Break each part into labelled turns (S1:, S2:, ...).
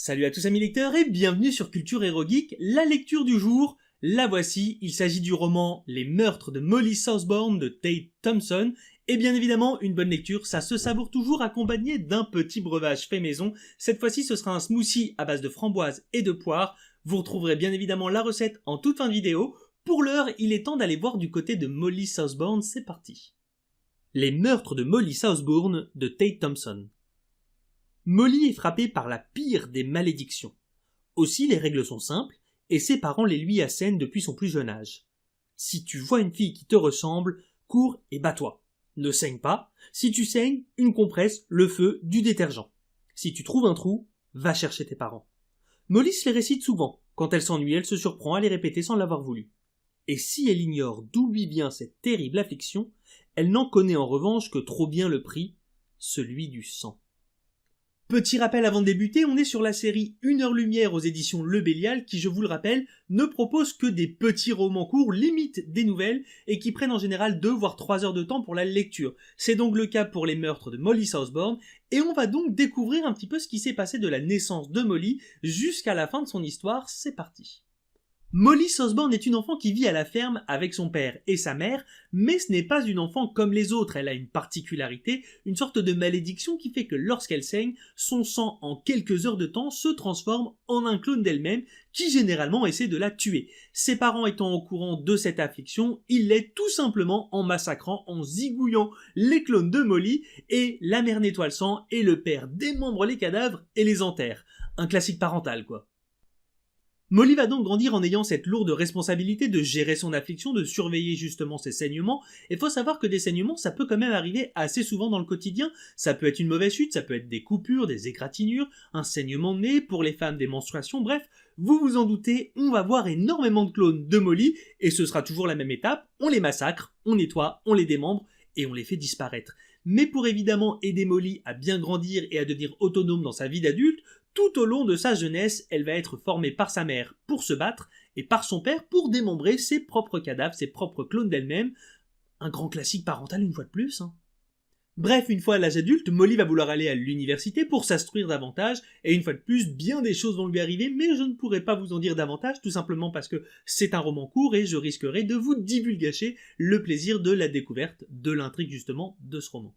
S1: Salut à tous amis lecteurs et bienvenue sur Culture Hero Geek, la lecture du jour. La voici, il s'agit du roman Les meurtres de Molly Southbourne de Tate Thompson. Et bien évidemment, une bonne lecture, ça se savoure toujours accompagné d'un petit breuvage fait maison. Cette fois-ci, ce sera un smoothie à base de framboises et de poires. Vous retrouverez bien évidemment la recette en toute fin de vidéo. Pour l'heure, il est temps d'aller voir du côté de Molly Southbourne, c'est parti. Les meurtres de Molly Southbourne de Tate Thompson. Molly est frappée par la pire des malédictions. Aussi, les règles sont simples, et ses parents les lui assènent depuis son plus jeune âge. Si tu vois une fille qui te ressemble, cours et bats-toi. Ne saigne pas. Si tu saignes, une compresse, le feu, du détergent. Si tu trouves un trou, va chercher tes parents. Molly se les récite souvent. Quand elle s'ennuie, elle se surprend à les répéter sans l'avoir voulu. Et si elle ignore d'où lui vient cette terrible affliction, elle n'en connaît en revanche que trop bien le prix, celui du sang. Petit rappel avant de débuter, on est sur la série 1 heure lumière aux éditions Le Bélial qui, je vous le rappelle, ne propose que des petits romans courts, limite des nouvelles, et qui prennent en général 2 voire 3 heures de temps pour la lecture. C'est donc le cas pour les meurtres de Molly Southbourne, et on va donc découvrir un petit peu ce qui s'est passé de la naissance de Molly jusqu'à la fin de son histoire. C'est parti. Molly Southbourne est une enfant qui vit à la ferme avec son père et sa mère, mais ce n'est pas une enfant comme les autres, elle a une particularité, une sorte de malédiction qui fait que lorsqu'elle saigne, son sang en quelques heures de temps se transforme en un clone d'elle-même qui généralement essaie de la tuer. Ses parents étant au courant de cette affliction, ils l'aident tout simplement en massacrant, en zigouillant les clones de Molly, et la mère nettoie le sang et le père démembre les cadavres et les enterre. Un classique parental quoi. Molly va donc grandir en ayant cette lourde responsabilité de gérer son affliction, de surveiller justement ses saignements, et faut savoir que des saignements ça peut quand même arriver assez souvent dans le quotidien, ça peut être une mauvaise chute, ça peut être des coupures, des égratignures, un saignement de nez, pour les femmes des menstruations, bref, vous vous en doutez, on va voir énormément de clones de Molly, et ce sera toujours la même étape, on les massacre, on nettoie, on les démembre, et on les fait disparaître. Mais pour évidemment aider Molly à bien grandir et à devenir autonome dans sa vie d'adulte, tout au long de sa jeunesse, elle va être formée par sa mère pour se battre et par son père pour démembrer ses propres cadavres, ses propres clones d'elle-même. Un grand classique parental une fois de plus. Bref, une fois à l'âge adulte, Molly va vouloir aller à l'université pour s'instruire davantage, et une fois de plus, bien des choses vont lui arriver, mais je ne pourrai pas vous en dire davantage, tout simplement parce que c'est un roman court et je risquerai de vous divulgacher le plaisir de la découverte de l'intrigue justement de ce roman.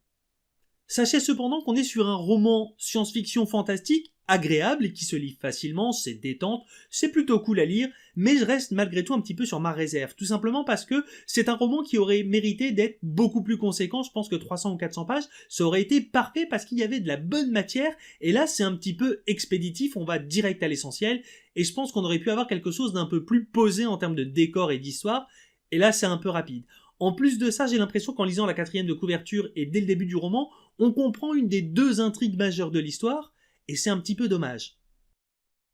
S1: Sachez cependant qu'on est sur un roman science-fiction fantastique, agréable et qui se lit facilement, c'est détente, c'est plutôt cool à lire, mais je reste malgré tout un petit peu sur ma réserve, tout simplement parce que c'est un roman qui aurait mérité d'être beaucoup plus conséquent, je pense que 300 ou 400 pages, ça aurait été parfait parce qu'il y avait de la bonne matière, et là c'est un petit peu expéditif, on va direct à l'essentiel, et je pense qu'on aurait pu avoir quelque chose d'un peu plus posé en termes de décor et d'histoire, et là c'est un peu rapide. En plus de ça, j'ai l'impression qu'en lisant la 4e de couverture et dès le début du roman, on comprend une des 2 intrigues majeures de l'histoire, et c'est un petit peu dommage.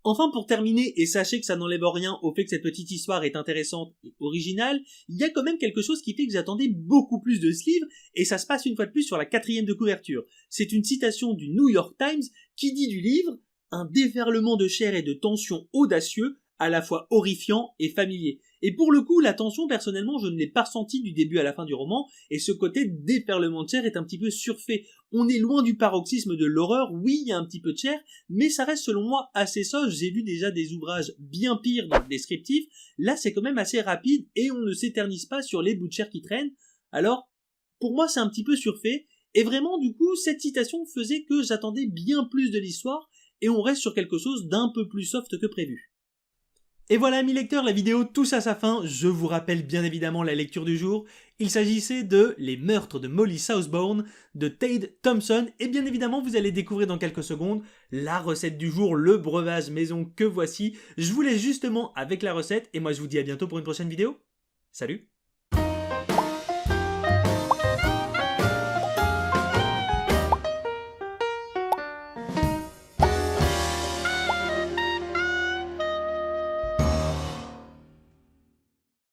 S1: Enfin, pour terminer, et sachez que ça n'enlève rien au fait que cette petite histoire est intéressante et originale, il y a quand même quelque chose qui fait que j'attendais beaucoup plus de ce livre, et ça se passe une fois de plus sur la 4e de couverture. C'est une citation du New York Times qui dit du livre « Un déferlement de chair et de tension audacieux, à la fois horrifiant et familier ». Et pour le coup, la tension, personnellement, je ne l'ai pas ressentie du début à la fin du roman, et ce côté déferlement de chair est un petit peu surfait. On est loin du paroxysme de l'horreur, oui, il y a un petit peu de chair, mais ça reste selon moi assez soft. J'ai vu déjà des ouvrages bien pires dans le descriptif, là c'est quand même assez rapide, et on ne s'éternise pas sur les bouts de chair qui traînent. Alors, pour moi c'est un petit peu surfait, et vraiment du coup, cette citation faisait que j'attendais bien plus de l'histoire, et on reste sur quelque chose d'un peu plus soft que prévu. Et voilà amis lecteurs, la vidéo touche à sa fin, je vous rappelle bien évidemment la lecture du jour. Il s'agissait de Les meurtres de Molly Southbourne de Tate Thompson, et bien évidemment vous allez découvrir dans quelques secondes la recette du jour, le breuvage maison que voici. Je vous laisse justement avec la recette, et moi je vous dis à bientôt pour une prochaine vidéo. Salut!